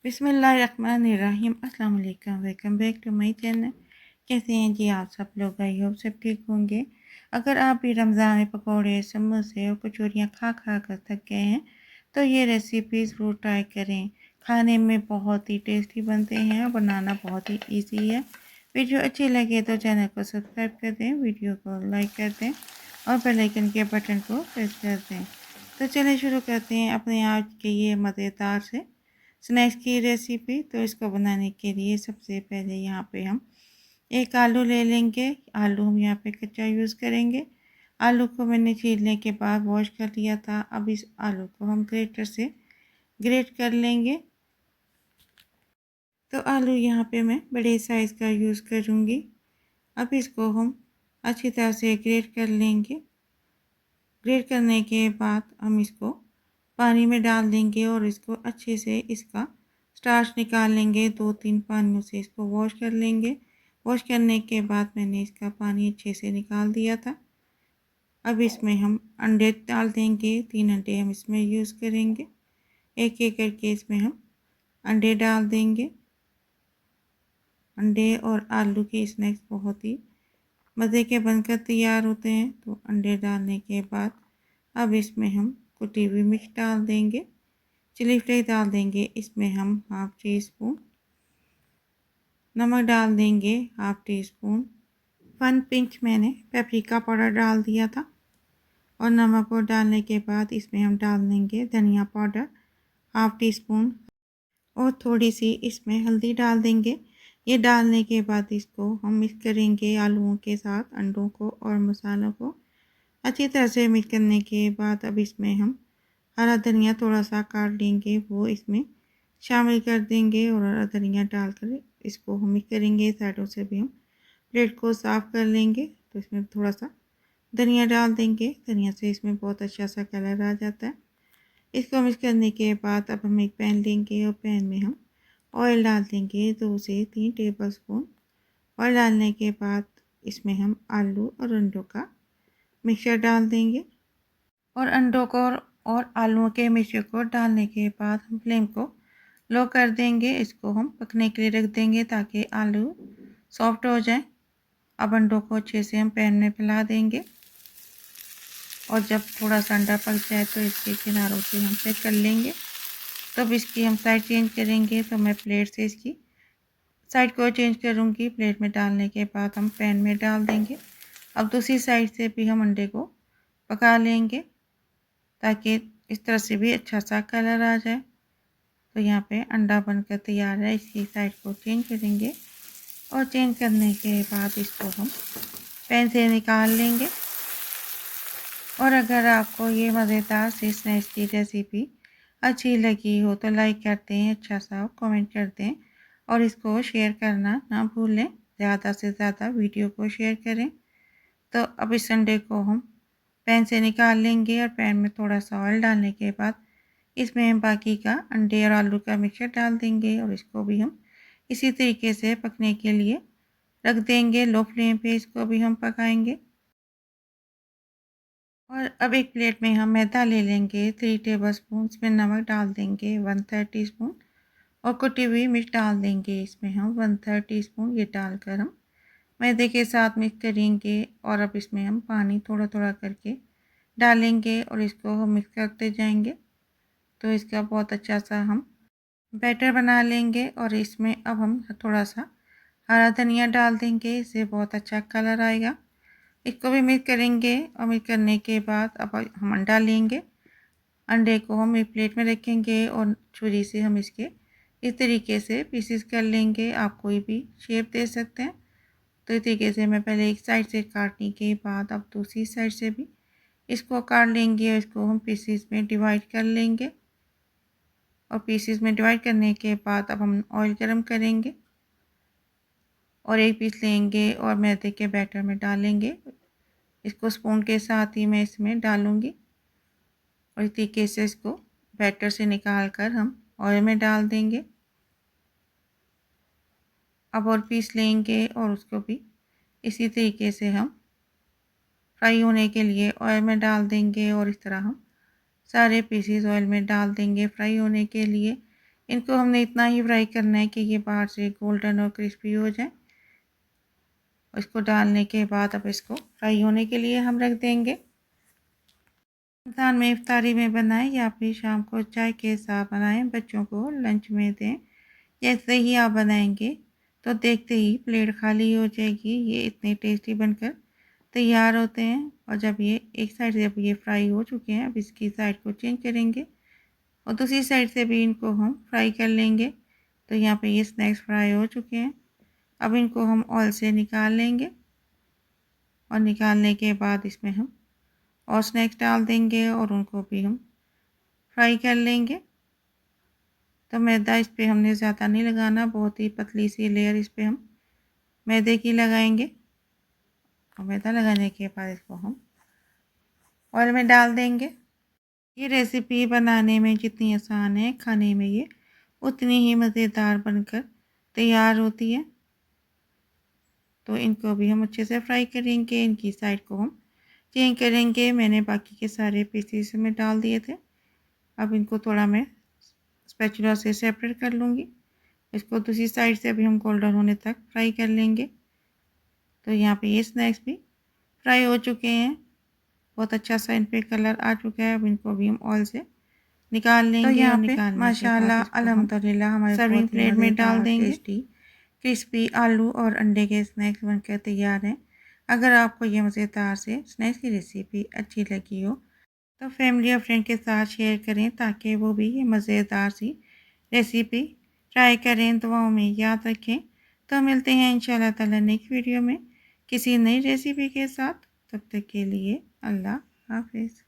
बिस्मिल्लाहिर्रहमानिर्रहीम। अस्सलाम वालेकुम। Welcome back to my channel. कैसे हैं जी आप सब लोग? आई होप सब ठीक होंगे। अगर आप भी रमज़ान में पकौड़े, समोसे और कचौरियाँ खा खा कर थक गए हैं तो ये रेसिपी ज़रूर ट्राई करें। खाने में बहुत ही टेस्टी बनते हैं और बनाना बहुत ही ईजी है। वीडियो अच्छी लगे तो चैनल को सब्सक्राइब कर दें, वीडियो को लाइक कर दें और बेल आइकन के बटन को प्रेस कर दें। तो चलिए शुरू करते हैं अपने आज के ये मज़ेदार से स्नैक्स की रेसिपी। तो इसको बनाने के लिए सबसे पहले यहाँ पे हम एक आलू ले लेंगे। आलू हम यहाँ पे कच्चा यूज़ करेंगे। आलू को मैंने छीलने के बाद वॉश कर लिया था। अब इस आलू को हम ग्रेटर से ग्रेट कर लेंगे। तो आलू यहाँ पे मैं बड़े साइज़ का यूज़ करूँगी। अब इसको हम अच्छी तरह से ग्रेट कर लेंगे। ग्रेट करने के बाद हम इसको पानी में डाल देंगे और इसको अच्छे से इसका स्टार्च निकाल लेंगे। 2-3 पानियों से इसको वॉश कर लेंगे। वॉश करने के बाद मैंने इसका पानी अच्छे से निकाल दिया था। अब इसमें हम अंडे डाल देंगे। 3 अंडे हम इसमें यूज़ करेंगे। एक एक करके इसमें हम अंडे डाल देंगे। अंडे और आलू के स्नैक्स बहुत ही मज़े के बनकर तैयार होते हैं। तो अंडे डालने के बाद अब इसमें हम कुटी हुई मिर्च डाल देंगे। चिली फ्लेक्स डाल देंगे। इसमें हम हाफ़ टी स्पून नमक डाल देंगे। हाफ़ टी स्पून 1 पिंच मैंने पेपरिका पाउडर डाल दिया था। और नमक को डालने के बाद इसमें हम डाल देंगे धनिया पाउडर हाफ़ टी स्पून और थोड़ी सी इसमें हल्दी डाल देंगे। ये डालने के बाद इसको हम मिक्स करेंगे आलूओं के साथ, अंडों को और मसालों को अच्छी तरह से मिक्स करने के बाद अब इसमें हम हरा धनिया थोड़ा सा काट लेंगे, वो इसमें शामिल कर देंगे और हरा धनिया डालकर इसको हम मिक्स करेंगे। साइडों से भी हम प्लेट को साफ़ कर लेंगे। तो इसमें थोड़ा सा धनिया डाल देंगे। धनिया से इसमें बहुत अच्छा सा कलर आ जाता है। इसको मिक्स करने के बाद अब हम एक पैन लेंगे और पैन में हम ऑयल डाल देंगे। 2 से 3 टेबल स्पून ऑयल डालने के बाद इसमें हम आलू और अंडों का मिक्सचर डाल देंगे। और अंडों को और आलूओं के मिक्सचर को डालने के बाद हम फ्लेम को लो कर देंगे। इसको हम पकने के लिए रख देंगे ताकि आलू सॉफ्ट हो जाए। अब अंडों को अच्छे से हम पैन में फैला देंगे और जब थोड़ा सा अंडा पक जाए तो इसके किनारों से हम चेक कर लेंगे। तब इसकी हम साइड चेंज करेंगे। तो मैं प्लेट से इसकी साइड को चेंज करूँगी। प्लेट में डालने के बाद हम पैन में डाल देंगे। अब दूसरी साइड से भी हम अंडे को पका लेंगे ताकि इस तरह से भी अच्छा सा कलर आ जाए। तो यहाँ पे अंडा बनकर तैयार है। इसकी साइड को चेंज करेंगे और चेंज करने के बाद इसको हम पैन से निकाल लेंगे। और अगर आपको ये मज़ेदार सी स्नैक्स की रेसिपी अच्छी लगी हो तो लाइक करते हैं, अच्छा सा कमेंट करते हैं और इसको शेयर करना ना भूलें। ज़्यादा से ज़्यादा वीडियो को शेयर करें। तो अब इस अंडे को हम पैन से निकाल लेंगे और पैन में थोड़ा सा ऑयल डालने के बाद इसमें हम बाकी का अंडे और आलू का मिक्सचर डाल देंगे और इसको भी हम इसी तरीके से पकने के लिए रख देंगे। लो फ्लेम पे इसको भी हम पकाएंगे। और अब एक प्लेट में हम मैदा ले लेंगे। 3 टेबल स्पून इसमें नमक डाल देंगे। 1/3 टीस्पून और कुटी हुई मिर्च डाल देंगे। इसमें हम 1/3 टीस्पून ये डालकर हम मैदे के साथ मिक्स करेंगे। और अब इसमें हम पानी थोड़ा थोड़ा करके डालेंगे और इसको हम मिक्स करते जाएंगे। तो इसका बहुत अच्छा सा हम बैटर बना लेंगे। और इसमें अब हम थोड़ा सा हरा धनिया डाल देंगे। इससे बहुत अच्छा कलर आएगा। इसको भी मिक्स करेंगे और मिक्स करने के बाद अब हम अंडा लेंगे। अंडे को हम एक प्लेट में रखेंगे और छुरी से हम इसके इस तरीके से पीसेस कर लेंगे। आप कोई भी शेप दे सकते हैं। तो इस तरीके से मैं पहले एक साइड से काटने के बाद अब दूसरी साइड से भी इसको काट लेंगे और इसको हम पीसेस में डिवाइड कर लेंगे। और पीसेस में डिवाइड करने के बाद अब हम ऑयल गरम करेंगे और एक पीस लेंगे और मैदे के बैटर में डालेंगे। इसको स्पून के साथ ही मैं इसमें डालूँगी और इस तरीके से इसको बैटर से निकाल कर हम ऑयल में डाल देंगे। अब और पीस लेंगे और उसको भी इसी तरीके से हम फ्राई होने के लिए ऑयल में डाल देंगे। और इस तरह हम सारे पीसेस ऑयल में डाल देंगे फ्राई होने के लिए। इनको हमने इतना ही फ्राई करना है कि ये बाहर से गोल्डन और क्रिस्पी हो जाए। इसको डालने के बाद अब इसको फ्राई होने के लिए हम रख देंगे। रमज़ान में इफ्तारी में बनाएं या फिर शाम को चाय के साथ बनाएं, बच्चों को लंच में दें। जैसे ही आप बनाएंगे तो देखते ही प्लेट खाली हो जाएगी। ये इतने टेस्टी बनकर तैयार होते हैं। और जब ये एक साइड से जब ये फ्राई हो चुके हैं, अब इसकी साइड को चेंज करेंगे और दूसरी साइड से भी इनको हम फ्राई कर लेंगे। तो यहाँ पे ये स्नैक्स फ्राई हो चुके हैं। अब इनको हम ऑयल से निकाल लेंगे और निकालने के बाद इसमें हम और स्नैक्स डाल देंगे और उनको भी हम फ्राई कर लेंगे। तो मैदा इस पर हमने ज़्यादा नहीं लगाना, बहुत ही पतली सी लेयर इस पर हम मैदे की लगाएंगे। और मैदा लगाने के बाद इसको हम ऑयल में डाल देंगे। ये रेसिपी बनाने में जितनी आसान है, खाने में ये उतनी ही मज़ेदार बनकर तैयार होती है। तो इनको भी हम अच्छे से फ्राई करेंगे। इनकी साइड को हम चेंज करेंगे। मैंने बाकी के सारे पीसेस में डाल दिए थे। अब इनको थोड़ा मैं स्पैचुला से सेपरेट कर लूँगी। इसको दूसरी साइड से भी हम गोल्डन होने तक फ्राई कर लेंगे। तो यहाँ पे ये स्नैक्स भी फ्राई हो चुके हैं। बहुत अच्छा सा इन पे कलर आ चुका है। अब इनको भी हम ऑयल से निकाल लेंगे। तो यहाँ पे माशाल्लाह अल्हम्दुलिल्लाह हमारे सर्विंग प्लेट में डाल देंगे। टेस्टी क्रिस्पी आलू और अंडे के स्नैक्स बनकर तैयार हैं। अगर आपको ये मज़ेदार से स्नैक्स की रेसिपी अच्छी लगी हो तो फैमिली और फ्रेंड के साथ शेयर करें ताकि वो भी ये मज़ेदार सी रेसिपी ट्राई करें। दुआओं में याद रखें। तो मिलते हैं इंशाल्लाह ताला नेक्स्ट वीडियो में किसी नई रेसिपी के साथ। तब तक के लिए अल्लाह हाफ़िज़।